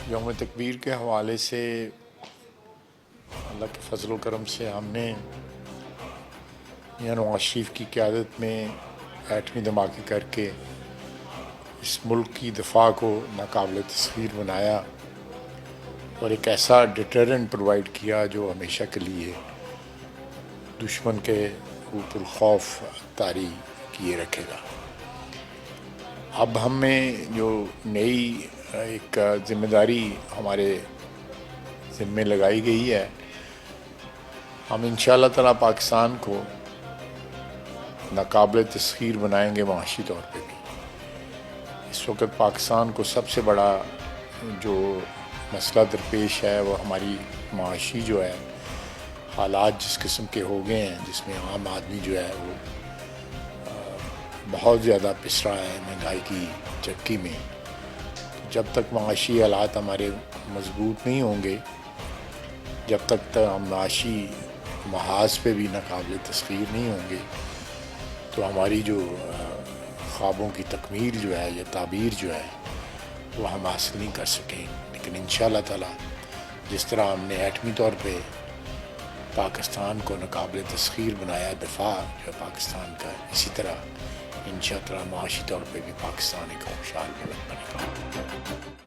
یوم تکبیر کے حوالے سے اللہ کے فضل و کرم سے ہم نے نواز شریف کی قیادت میں ایٹمی دھماکے کر کے اس ملک کی دفاع کو ناقابل تسخیر بنایا اور ایک ایسا ڈیٹرنٹ پرووائڈ کیا جو ہمیشہ کے لیے دشمن کے اوپر خوف طاری کیے رکھے گا۔ اب ہمیں جو نئی ایک ذمہ داری ہمارے ذمے لگائی گئی ہے، ہم انشاءاللہ تعالیٰ پاکستان کو ناقابل تسخیر بنائیں گے معاشی طور پہ بھی۔ اس وقت پاکستان کو سب سے بڑا جو مسئلہ درپیش ہے وہ ہماری معاشی جو ہے حالات جس قسم کے ہو گئے ہیں، جس میں عام آدمی جو ہے وہ بہت زیادہ پس رہا ہے مہنگائی کی چکی میں۔ جب تک معاشی حالات ہمارے مضبوط نہیں ہوں گے، جب تک ہم معاشی محاذ پہ بھی ناقابل تسخیر نہیں ہوں گے، تو ہماری جو خوابوں کی تکمیل جو ہے یا تعبیر جو ہے وہ ہم حاصل نہیں کر سکیں۔ لیکن انشاءاللہ تعالیٰ جس طرح ہم نے ایٹمی طور پہ پاکستان کو ناقابل تسخیر بنایا، دفاع جو ہے پاکستان کا، اسی طرح انشاءاللہ معاشی طور پہ بھی پاکستان ایک خوشحال ملک بنے گا۔